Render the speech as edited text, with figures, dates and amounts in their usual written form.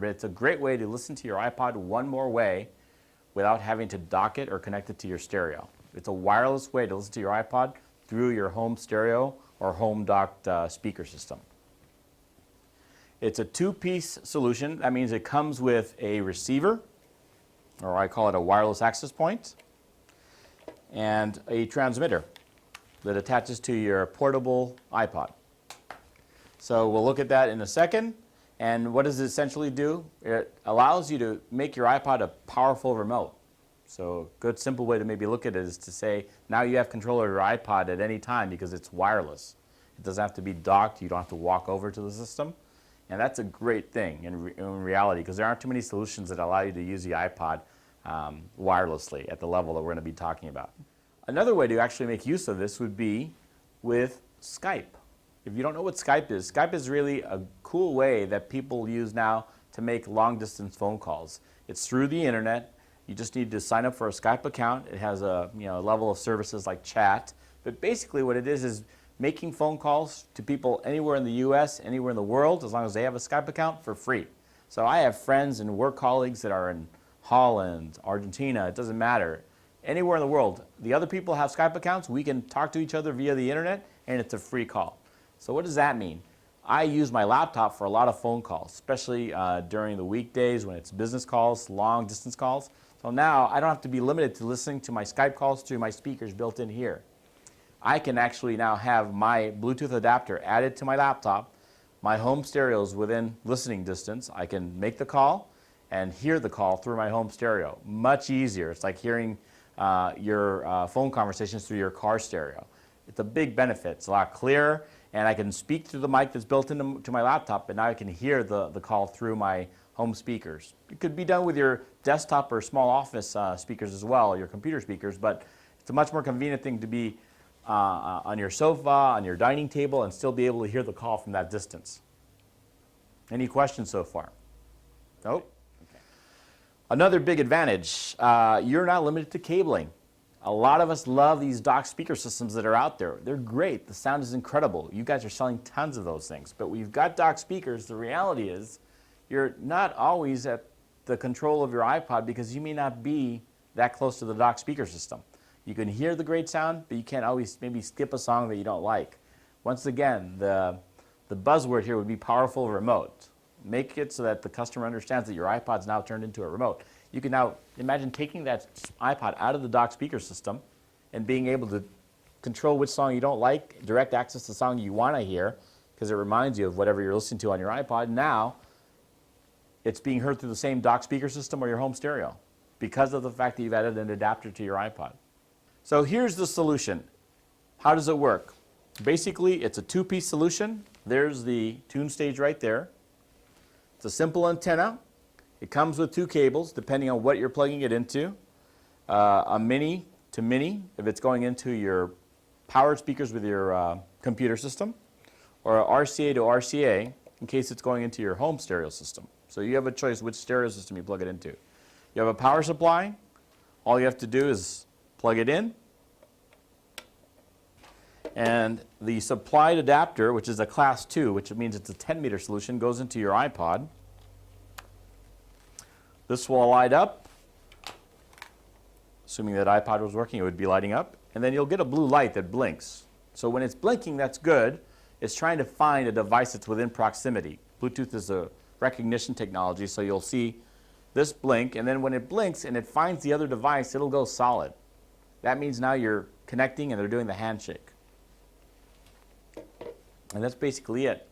but it's a great way to listen to your iPod one more way without having to dock it or connect it to your stereo. It's a wireless way to listen to your iPod through your home stereo or home docked speaker system. It's a two-piece solution. That means it comes with a receiver, or I call it a wireless access point, and a transmitter that attaches to your portable iPod. So we'll look at that in a second. And what does it essentially do? It allows you to make your iPod a powerful remote. So a good simple way to maybe look at it is to say, now you have control of your iPod at any time because it's wireless. It doesn't have to be docked. You don't have to walk over to the system. And that's a great thing in reality, because there aren't too many solutions that allow you to use the iPod wirelessly at the level that we're going to be talking about. Another way to actually make use of this would be with Skype. If you don't know what Skype is really a cool way that people use now to make long-distance phone calls. It's through the internet. You just need to sign up for a Skype account. It has a level of services like chat. But basically what it is making phone calls to people anywhere in the US, anywhere in the world, as long as they have a Skype account, for free. So I have friends and work colleagues that are in Holland, Argentina, it doesn't matter. Anywhere in the world, the other people have Skype accounts, we can talk to each other via the internet, and it's a free call. So what does that mean? I use my laptop for a lot of phone calls, especially during the weekdays when it's business calls, long distance calls. So now I don't have to be limited to listening to my Skype calls through my speakers built in here. I can actually now have my Bluetooth adapter added to my laptop, my home stereos within listening distance. I can make the call and hear the call through my home stereo. Much easier. It's like hearing your phone conversations through your car stereo. It's a big benefit. It's a lot clearer, and I can speak through the mic that's built into my laptop, but now I can hear the call through my home speakers. It could be done with your desktop or small office speakers as well, your computer speakers, but it's a much more convenient thing to be on your sofa, on your dining table, and still be able to hear the call from that distance. Any questions so far? Nope? Okay. Another big advantage, you're not limited to cabling. A lot of us love these dock speaker systems that are out there. They're great. The sound is incredible. You guys are selling tons of those things. But we've got dock speakers. The reality is you're not always at the control of your iPod because you may not be that close to the dock speaker system. You can hear the great sound, but you can't always maybe skip a song that you don't like. Once again, the buzzword here would be powerful remote. Make it so that the customer understands that your iPod's now turned into a remote. You can now imagine taking that iPod out of the dock speaker system and being able to control which song you don't like, direct access to the song you want to hear, because it reminds you of whatever you're listening to on your iPod. Now, it's being heard through the same dock speaker system or your home stereo because of the fact that you've added an adapter to your iPod. So here's the solution. How does it work? Basically, it's a two-piece solution. There's the tune stage right there. It's a simple antenna. It comes with two cables, depending on what you're plugging it into. A mini to mini, if it's going into your powered speakers with your computer system, or a RCA to RCA, in case it's going into your home stereo system. So you have a choice which stereo system you plug it into. You have a power supply. All you have to do is plug it in. And the supplied adapter, which is a class 2, which means it's a 10-meter solution, goes into your iPod. This will light up. Assuming that iPod was working, it would be lighting up. And then you'll get a blue light that blinks. So when it's blinking, that's good. It's trying to find a device that's within proximity. Bluetooth is a recognition technology, so you'll see this blink, and then when it blinks and it finds the other device, it'll go solid. That means now you're connecting and they're doing the handshake. And that's basically it.